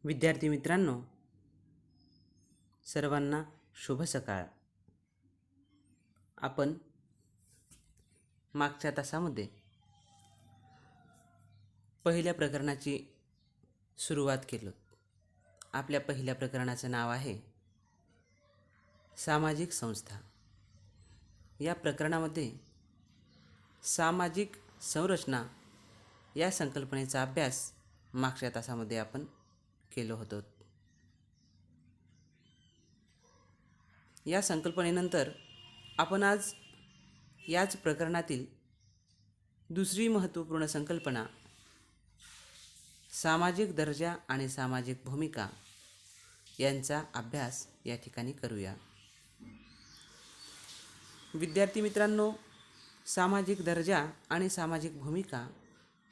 विद्यार्थी मित्रांनो, सर्वांना शुभ सकाळ. आपण मागच्या तासामध्ये पहिल्या प्रकरणाची सुरुवात केलो. आपल्या पहिल्या प्रकरणाचं नाव आहे सामाजिक संस्था. या प्रकरणामध्ये सामाजिक संरचना या संकल्पनेचा अभ्यास मागच्या तासामध्ये आपण केलो होतो. या संकल्पनेनंतर आपण आज याच प्रकरणातील दुसरी महत्त्वपूर्ण संकल्पना सामाजिक दर्जा आणि सामाजिक भूमिका यांचा अभ्यास या ठिकाणी करूया. विद्यार्थी मित्रांनो, सामाजिक दर्जा आणि सामाजिक भूमिका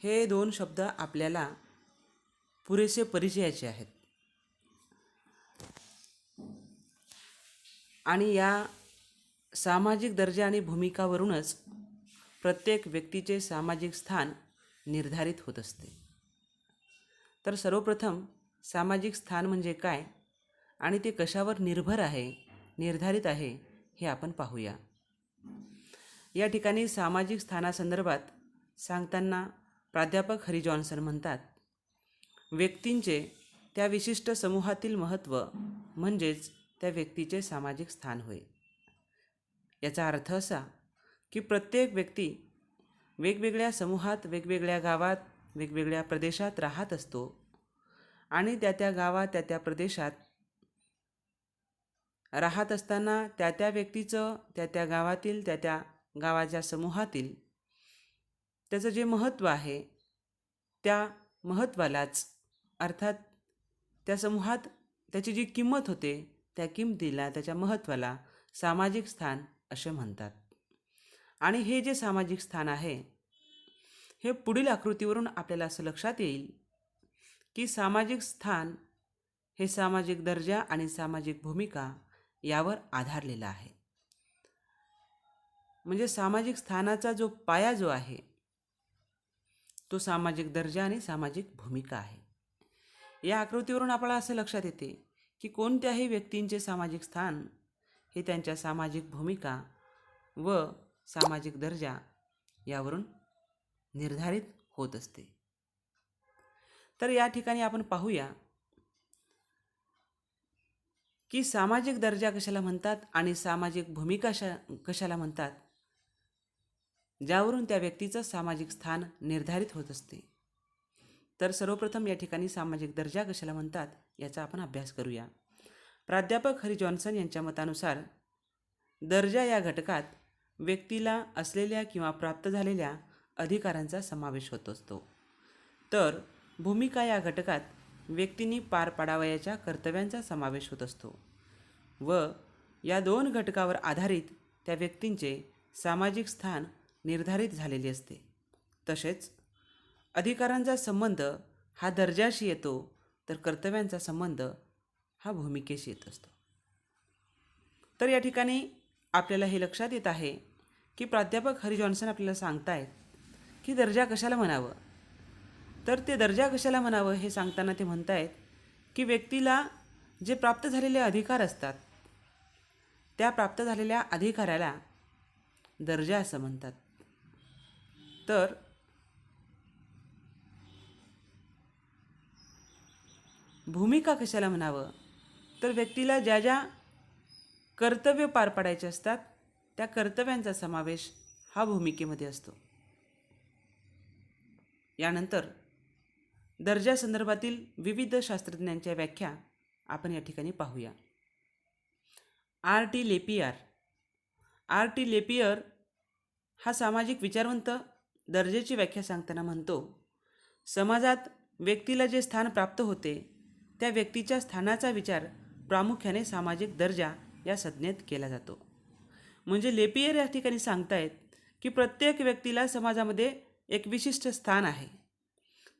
हे दोन शब्द आपल्याला पुरेसे परिचयाचे आहेत आणि या सामाजिक दर्जा आणि भूमिकावरूनच प्रत्येक व्यक्तीचे सामाजिक स्थान निर्धारित होत असते. तर सर्वप्रथम सामाजिक स्थान म्हणजे काय आणि ते कशावर निर्धारित आहे हे आपण पाहूया. या ठिकाणी सामाजिक स्थानासंदर्भात सांगताना प्राध्यापक हरी जॉन्सन म्हणतात, व्यक्तींचे त्या विशिष्ट समूहातील महत्त्व म्हणजेच त्या व्यक्तीचे सामाजिक स्थान होय. याचा अर्थ असा की प्रत्येक व्यक्ती वेगवेगळ्या समूहात, वेगवेगळ्या गावात, वेगवेगळ्या प्रदेशात राहत असतो आणि त्या गावात, त्या प्रदेशात राहत असताना त्या व्यक्तीचं त्या गावातील, त्या गावाच्या समूहातील त्याचं जे महत्त्व आहे त्या महत्त्वालाच, अर्थात त्या समूहात त्याची जी किंमत होते त्या किंमतीला, त्याच्या महत्त्वाला सामाजिक स्थान असे म्हणतात. आणि हे जे सामाजिक स्थान आहे हे पुढील आकृतीवरून आपल्याला असं लक्षात येईल की सामाजिक स्थान हे सामाजिक दर्जा आणि सामाजिक भूमिका यावर आधारलेला आहे. म्हणजे सामाजिक स्थानाचा जो पाया जो आहे तो सामाजिक दर्जा आणि सामाजिक भूमिका आहे. या आकृतीवरून आपल्याला असं लक्षात येते की कोणत्याही व्यक्तींचे सामाजिक स्थान हे त्यांच्या सामाजिक भूमिका व सामाजिक दर्जा यावरून निर्धारित होत असते. तर या ठिकाणी आपण पाहूया की सामाजिक दर्जा कशाला म्हणतात आणि सामाजिक भूमिका कशाला म्हणतात, ज्यावरून त्या व्यक्तीचं सामाजिक स्थान निर्धारित होत असते. तर सर्वप्रथम या ठिकाणी सामाजिक दर्जा कशाला म्हणतात याचा आपण अभ्यास करूया. प्राध्यापक हरी जॉन्सन यांच्या मतानुसार दर्जा या घटकात व्यक्तीला असलेल्या किंवा प्राप्त झालेल्या अधिकारांचा समावेश होत असतो, तर भूमिका या घटकात व्यक्तींनी पार पाडावयाच्या कर्तव्यांचा समावेश होत असतो व या दोन घटकावर आधारित त्या व्यक्तींचे सामाजिक स्थान निर्धारित झालेले असते. तसेच अधिकारांचा संबंध हा दर्जाशी येतो तर कर्तव्यांचा संबंध हा भूमिकेशी येत असतो. तर या ठिकाणी आपल्याला हे लक्षात येत आहे की प्राध्यापक हरी जॉन्सन आपल्याला सांगतायत की दर्जा कशाला म्हणावं. तर ते दर्जा कशाला म्हणावं हे सांगताना ते म्हणतायत की व्यक्तीला जे प्राप्त झालेले अधिकार असतात त्या प्राप्त झालेल्या अधिकाराला दर्जा असं म्हणतात. तर भूमिका कशाला म्हणावं, तर व्यक्तीला ज्या ज्या कर्तव्य पार पाडायचे असतात त्या कर्तव्यांचा समावेश हा भूमिकेमध्ये असतो. यानंतर दर्जासंदर्भातील विविध शास्त्रज्ञांच्या व्याख्या आपण या ठिकाणी पाहूया. आर टी लेपियर हा सामाजिक विचारवंत दर्जाची व्याख्या सांगताना म्हणतो, समाजात व्यक्तीला जे स्थान प्राप्त होते त्या व्यक्तीच्या स्थानाचा विचार प्रामुख्याने सामाजिक दर्जा या संज्ञेत केला जातो. म्हणजे लेपियर या ठिकाणी सांगतायत की प्रत्येक व्यक्तीला समाजामध्ये एक विशिष्ट स्थान आहे.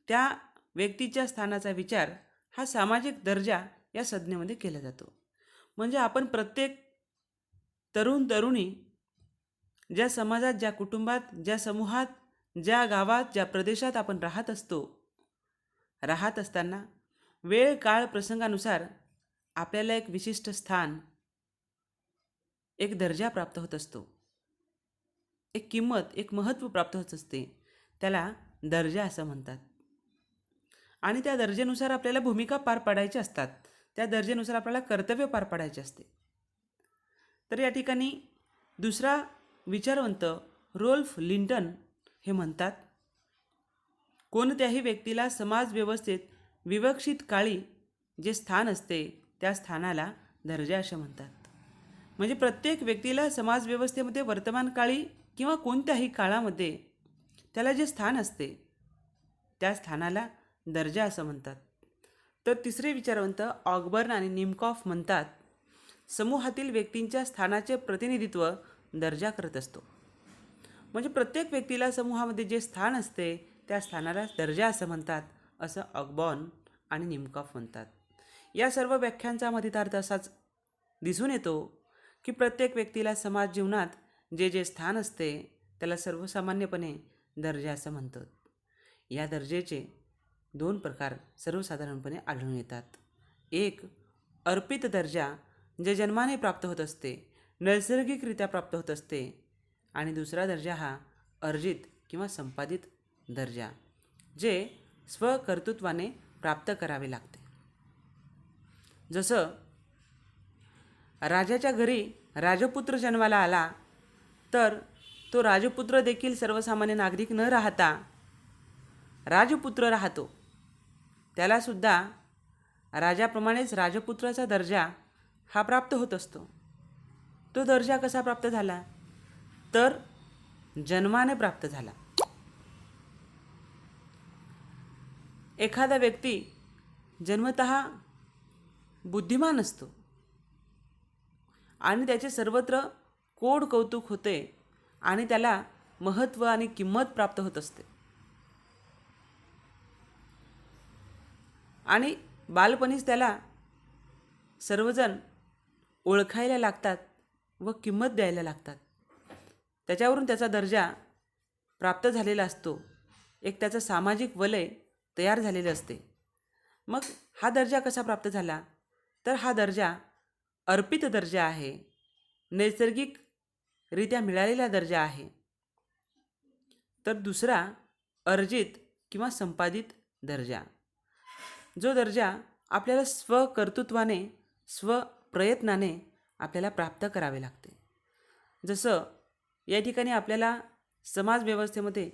त्या व्यक्तीच्या स्थानाचा विचार हा सामाजिक दर्जा या संज्ञेमध्ये केला जातो. म्हणजे आपण प्रत्येक तरुणी ज्या समाजात, ज्या कुटुंबात, ज्या समूहात, ज्या गावात, ज्या प्रदेशात आपण राहत असताना वेळ काळ प्रसंगानुसार आपल्याला एक विशिष्ट स्थान, एक दर्जा प्राप्त होत असतो, एक किंमत, एक महत्त्व प्राप्त होत असते. त्याला दर्जा असं म्हणतात. आणि त्या दर्जेनुसार आपल्याला भूमिका पार पाडायच्या असतात. त्या दर्जेनुसार आपल्याला कर्तव्य पार पाडायचे असते. तर या ठिकाणी दुसरा विचारवंत रोल्फ लिंटन हे म्हणतात, कोणत्याही व्यक्तीला समाज व्यवस्थेत विवक्षित काळी जे स्थान असते त्या स्थानाला दर्जा असे म्हणतात. म्हणजे प्रत्येक व्यक्तीला समाज व्यवस्थेमध्ये वर्तमान काळी किंवा कोणत्याही काळामध्ये त्याला जे स्थान असते त्या स्थानाला दर्जा असं म्हणतात. तर तिसरे विचारवंत ऑगबर्न आणि निमकॉफ म्हणतात, समूहातील व्यक्तींच्या स्थानाचे प्रतिनिधित्व दर्जा करत असतो. म्हणजे प्रत्येक व्यक्तीला समूहामध्ये जे स्थान असते त्या स्थानाला दर्जा असं म्हणतात, असं ऑगबॉर्न आणि निमकॉफ म्हणतात. या सर्व व्याख्यांचा मथितार्थ असाच दिसून येतो की प्रत्येक व्यक्तीला समाज जीवनात जे जे स्थान असते त्याला सर्वसामान्यपणे दर्जा असं म्हणतात. या दर्जेचे दोन प्रकार सर्वसाधारणपणे आढळून येतात. एक अर्पित दर्जा, जे जन्माने प्राप्त होत असते, नैसर्गिकरित्या प्राप्त होत असते. आणि दुसरा दर्जा हा अर्जित किंवा संपादित दर्जा, जे स्वकर्तृत्वाने प्राप्त करावे लागते. जसं राजाच्या घरी राजपुत्र जन्माला आला तर तो राजपुत्र देखील सर्वसामान्य नागरिक न राहता राजपुत्र राहतो. त्यालासुद्धा राजाप्रमाणेच राजपुत्राचा दर्जा हा प्राप्त होत असतो. तो दर्जा कसा प्राप्त झाला? तर जन्माने प्राप्त झाला. एखादा व्यक्ती जन्मतः बुद्धिमान असतो आणि त्याचे सर्वत्र कोड कौतुक होते आणि त्याला महत्त्व आणि किंमत प्राप्त होत असते. आणि बालपणीच त्याला सर्वजण ओळखायला लागतात व किंमत द्यायला लागतात. त्याच्यावरून त्याचा दर्जा प्राप्त झालेला असतो. एक त्याचं सामाजिक वलय तयार झालेलं असते. मग हा दर्जा कसा प्राप्त झाला? तर हा दर्जा अर्पित दर्जा आहे, नैसर्गिकरित्या मिळालेला दर्जा आहे. तर दुसरा अर्जित किंवा संपादित दर्जा, जो दर्जा आपल्याला स्वकर्तृत्वाने, स्वप्रयत्नाने आपल्याला प्राप्त करावे लागते. जसं या ठिकाणी आपल्याला समाजव्यवस्थेमध्ये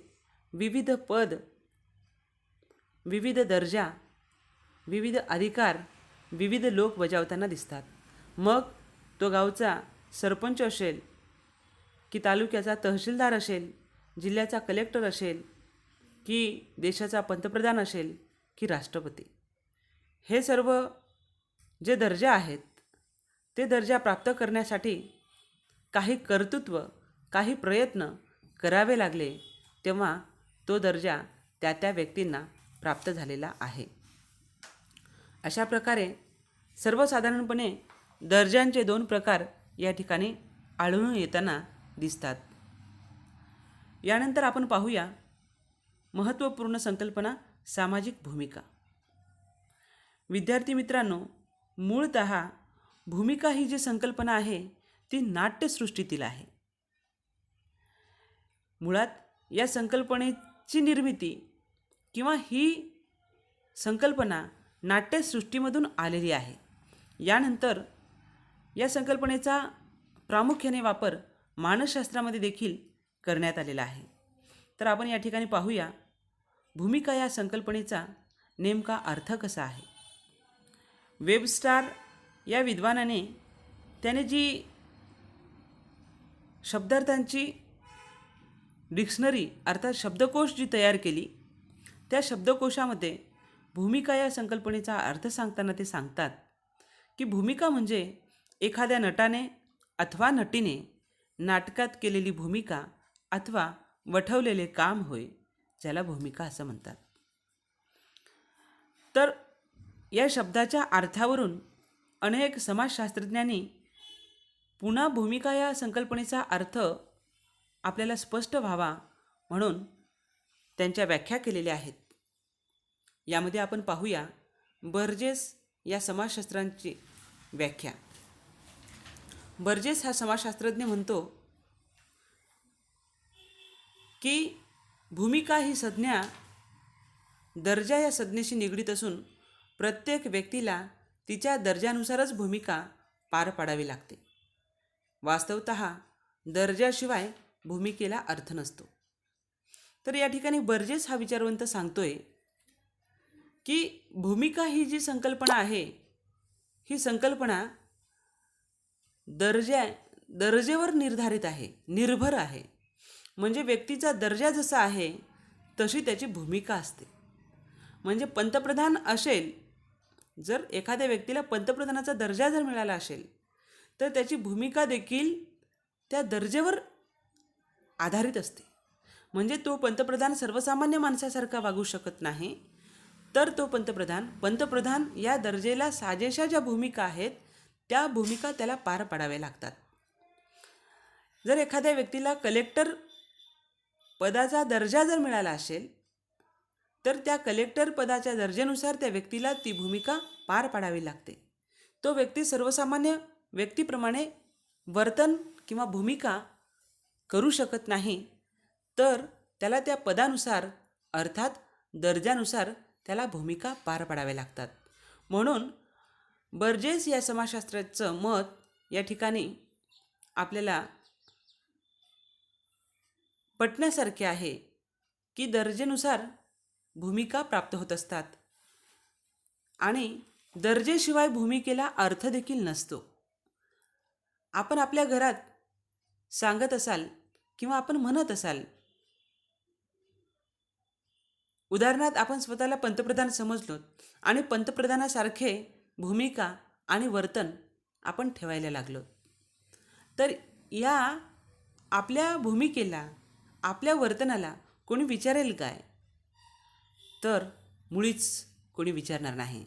विविध पद, विविध दर्जा, विविध अधिकार विविध लोक बजावताना दिसतात. मग तो गावचा सरपंच असेल की तालुक्याचा तहसीलदार असेल, जिल्ह्याचा कलेक्टर असेल की देशाचा पंतप्रधान असेल की राष्ट्रपती. हे सर्व जे दर्जा आहेत ते दर्जा प्राप्त करण्यासाठी काही कर्तृत्व, काही प्रयत्न करावे लागले, तेव्हा तो दर्जा त्या त्या व्यक्तींना प्राप्त झालेला आहे. अशा प्रकारे सर्वसाधारणपणे दर्जांचे दोन प्रकार या ठिकाणी आढळून येताना दिसतात. यानंतर आपण पाहूया महत्त्वपूर्ण संकल्पना सामाजिक भूमिका. विद्यार्थी मित्रांनो, मूळतः भूमिका ही जी संकल्पना आहे ती नाट्यसृष्टीतील आहे. मुळात या संकल्पनेची निर्मिती किंवा ही संकल्पना नाट्यसृष्टीमधून आलेली आहे. यानंतर या संकल्पनेचा प्रामुख्याने वापर मानसशास्त्रामध्ये देखील करण्यात आलेला आहे. तर आपण या ठिकाणी पाहूया भूमिका या संकल्पनेचा नेमका अर्थ कसा आहे. वेबस्टर या विद्वानाने त्याने जी शब्दार्थांची डिक्शनरी अर्थात शब्दकोश जी तयार केली, त्या शब्दकोशामध्ये भूमिका या संकल्पनेचा अर्थ सांगताना ते सांगतात की भूमिका म्हणजे एखाद्या नटाने अथवा नटीने नाटकात केलेली भूमिका अथवा वठवलेले काम होय, ज्याला भूमिका असं म्हणतात. तर या शब्दाच्या अर्थावरून अनेक समाजशास्त्रज्ञांनी पुन्हा भूमिका या संकल्पनेचा अर्थ आपल्याला स्पष्ट व्हावा म्हणून त्यांच्या व्याख्या केलेल्या आहेत. यामध्ये आपण पाहूया बर्जेस या समाजशास्त्रांची व्याख्या. बर्जेस हा समाजशास्त्रज्ञ म्हणतो की भूमिका ही संज्ञा दर्जा या संज्ञेशी निगडीत असून प्रत्येक व्यक्तीला तिच्या दर्जानुसारच भूमिका पार पाडावी लागते. वास्तवतः दर्जाशिवाय भूमिकेला अर्थ नसतो. तर या ठिकाणी बर्जेस हा विचारवंत सांगतोय की भूमिका ही जी संकल्पना आहे, ही संकल्पना दर्जेवर निर्धारित आहे, निर्भर आहे. म्हणजे व्यक्तीचा दर्जा जसा आहे तशी त्याची भूमिका असते. म्हणजे पंतप्रधान असेल, जर एखाद्या व्यक्तीला पंतप्रधानाचा दर्जा जर मिळाला असेल तर त्याची भूमिका देखील त्या दर्जेवर आधारित असते. म्हणजे तो पंतप्रधान सर्वसामान्य माणसासारखा वागू शकत नाही, तर तो पंतप्रधान या दर्जेला साजेशा ज्या भूमिका आहेत त्या भूमिका त्याला पार पाडाव्या लागतात. जर एखाद्या व्यक्तीला कलेक्टर पदाचा दर्जा जर मिळाला असेल तर त्या कलेक्टर पदाच्या दर्जेनुसार त्या व्यक्तीला ती भूमिका पार पाडावी लागते. तो व्यक्ती सर्वसामान्य व्यक्तीप्रमाणे वर्तन किंवा भूमिका करू शकत नाही, तर त्याला त्या पदानुसार अर्थात दर्जानुसार त्याला भूमिका पार पाडाव्या लागतात. म्हणून बर्जेस या समाजशास्त्राचं मत या ठिकाणी आपल्याला पटण्यासारखे आहे की दर्जेनुसार भूमिका प्राप्त होत असतात आणि दर्जेशिवाय भूमिकेला अर्थ देखील नसतो. आपण आपल्या घरात सांगत असाल किंवा आपण म्हणत असाल, उदाहरणार्थ आपण स्वतःला पंतप्रधान समजलो आणि पंतप्रधानासारखे भूमिका आणि वर्तन आपण ठेवायला लागलो, तर या आपल्या भूमिकेला, आपल्या वर्तनाला कोणी विचारेल काय? तर मुळीच कोणी विचारणार नाही.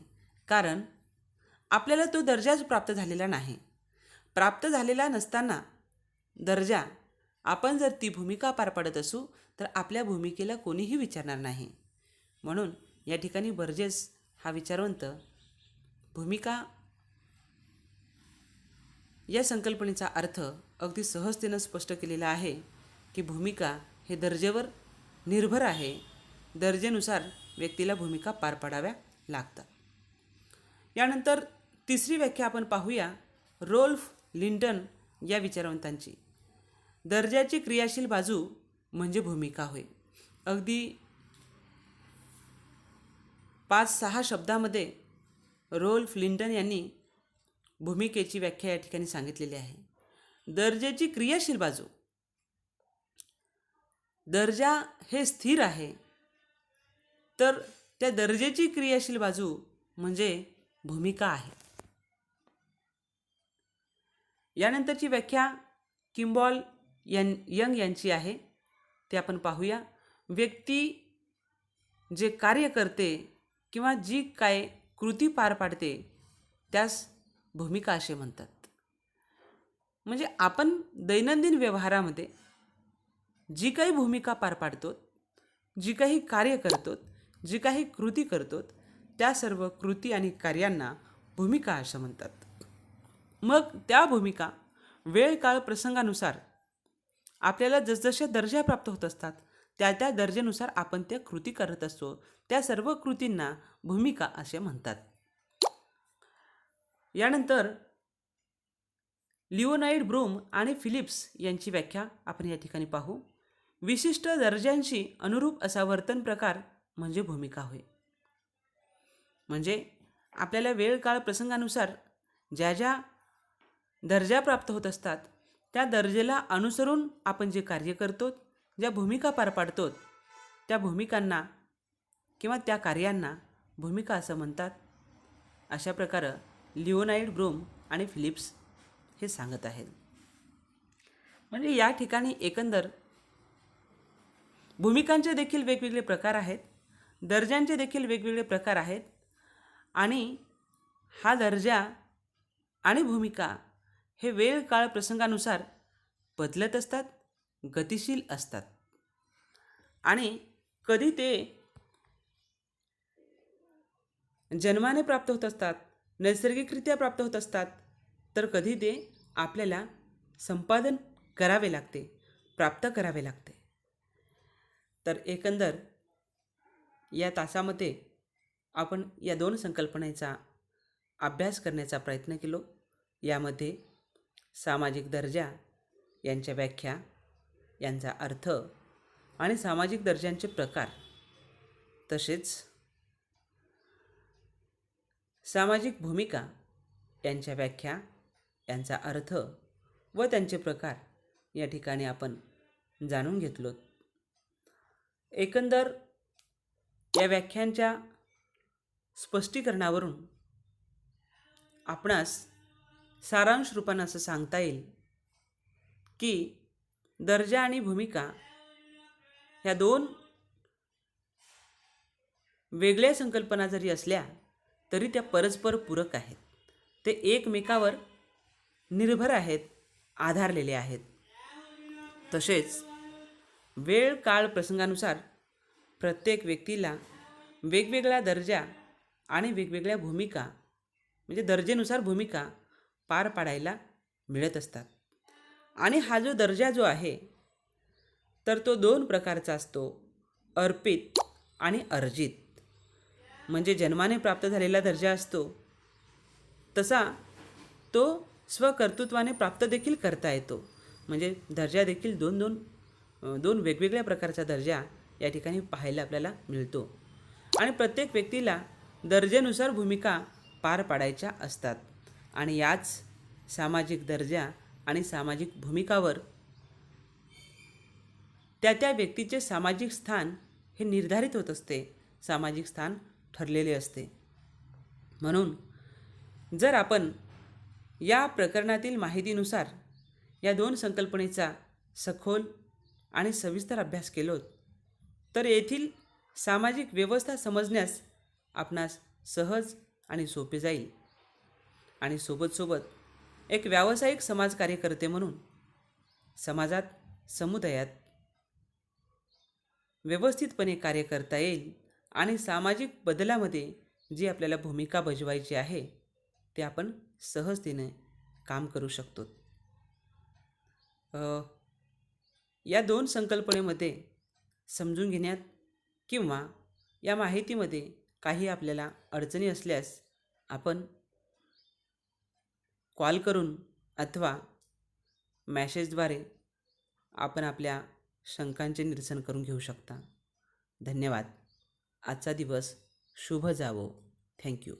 कारण आपल्याला तो दर्जाच प्राप्त झालेला नाही. प्राप्त झालेला नसताना दर्जा आपण जर ती भूमिका पार पाडत असू तर आपल्या भूमिकेला कोणीही विचारणार नाही. म्हणून या ठिकाणी बर्जेस हा विचारवंत भूमिका या संकल्पनेचा अर्थ अगदी सहजतेनं स्पष्ट केलेला आहे की भूमिका हे दर्जेवर निर्भर आहे. दर्जेनुसार व्यक्तीला भूमिका पार पाडाव्या लागतात. यानंतर तिसरी व्याख्या आपण पाहूया रोल्फ लिंटन या विचारवंतांची. दर्जाची क्रियाशील बाजू म्हणजे भूमिका होय. अगदी 5-6 शब्दामध्ये रोल्फ लिंटन यांनी भूमिकेची व्याख्या या ठिकाणी सांगितलेली आहे. दर्जाची क्रियाशील बाजू, दर्जा हे स्थिर आहे, तर त्या दर्जाची क्रियाशील बाजू म्हणजे भूमिका आहे. यानंतरची व्याख्या किंबॉल यंग यांची आहे, ते आपण पाहूया. व्यक्ती जे कार्य करते किंवा जी काय कृती पार पाडते त्यास भूमिका असे म्हणतात. म्हणजे आपण दैनंदिन व्यवहारामध्ये जी काही भूमिका पार पाडतो, जी काही कार्य करतो, जी काही कृती करतो, त्या सर्व कृती आणि कार्यांना भूमिका असं म्हणतात. मग त्या भूमिका वेळ काळ प्रसंगानुसार आपल्याला जसजसे दर्जा प्राप्त होत असतात त्या त्या दर्जेनुसार आपण त्या कृती करत असतो. त्या सर्व कृतींना भूमिका असे म्हणतात. यानंतर लिओनाइड ब्रूम आणि फिलिप्स यांची व्याख्या आपण या ठिकाणी पाहू. विशिष्ट दर्जांशी अनुरूप असा वर्तन प्रकार म्हणजे भूमिका होय. म्हणजे आपल्याला वेळ काळ प्रसंगानुसार ज्या ज्या दर्जा प्राप्त होत असतात त्या दर्जेला अनुसरून आपण जे कार्य करतो, ज्या भूमिका पार पाडतो, त्या भूमिकांना किंवा त्या कार्यांना भूमिका असं म्हणतात. अशा प्रकारे लिओनाइड ब्रूम आणि फिलिप्स हे सांगत आहेत. म्हणजे या ठिकाणी एकंदर भूमिकांचे देखील वेगवेगळे प्रकार आहेत, दर्जांचे देखील वेगवेगळे प्रकार आहेत आणि हा दर्जा आणि भूमिका हे वेळ काळ प्रसंगानुसार बदलत असतात, गतिशील असतात आणि कधी ते जन्माने प्राप्त होत असतात, नैसर्गिकरित्या प्राप्त होत असतात, तर कधी ते आपल्याला संपादन करावे लागते, प्राप्त करावे लागते. तर एकंदर या तासामध्ये आपण या दोन संकल्पनेचा अभ्यास करण्याचा प्रयत्न केलो. यामध्ये सामाजिक दर्जा यांच्या व्याख्या, यांचा अर्थ आणि सामाजिक दर्जांचे प्रकार, तसेच सामाजिक भूमिका यांच्या व्याख्या, यांचा अर्थ व त्यांचे प्रकार या ठिकाणी आपण जाणून घेतलो. एकंदर या व्याख्यांच्या स्पष्टीकरणावरून आपणास सारांश रूपानं असं सांगता येईल की दर्जा आणि भूमिका ह्या दोन वेगळ्या संकल्पना जरी असल्या तरी त्या परस्पर पूरक आहेत. ते एकमेकावर निर्भर आहेत, आधारलेले आहेत. तसेच वेळ काळ प्रसंगानुसार प्रत्येक व्यक्तीला वेगवेगळा दर्जा आणि वेगवेगळ्या भूमिका, म्हणजे दर्जेनुसार भूमिका पार पाडायला मिळत असतात. आणि हा जो दर्जा जो आहे तर तो दोन प्रकारचा असतो, अर्पित आणि अर्जित. म्हणजे जन्माने प्राप्त झालेला दर्जा असतो तसा तो स्वकर्तृत्वाने प्राप्त देखील करता येतो. म्हणजे दर्जा देखील दोन वेगवेगळ्या प्रकारचा दर्जा या ठिकाणी पाहायला आपल्याला मिळतो. आणि प्रत्येक व्यक्तीला दर्जेनुसार भूमिका पार पाडायच्या असतात. आणि याच सामाजिक दर्जा आणि सामाजिक भूमिकावर त्या व्यक्तीचे सामाजिक स्थान हे निर्धारित होत असते, सामाजिक स्थान ठरलेले असते. म्हणून जर आपण या प्रकरणातील माहितीनुसार या दोन संकल्पनेचा सखोल आणि सविस्तर अभ्यास केलोत तर येथील सामाजिक व्यवस्था समजण्यास आपणास सहज आणि सोपे जाईल. आणि सोबत एक व्यावसायिक समाज कार्यकर्ते म्हणून समाजात, समुदायात व्यवस्थितपणे कार्य करता येईल आणि सामाजिक बदलामध्ये जी आपल्याला भूमिका बजवायची आहे ते आपण सहजतेने काम करू शकतो. या दोन संकल्पनेमध्ये समजून घेण्यात किंवा या माहितीमध्ये काही आपल्याला अडचणी असल्यास आपण कॉल करून अथवा मॅसेजद्वारे आपण आपल्या शंकांचे निरसन करून घेऊ शकता. धन्यवाद. आजचा दिवस शुभ जावो. थँक्यू.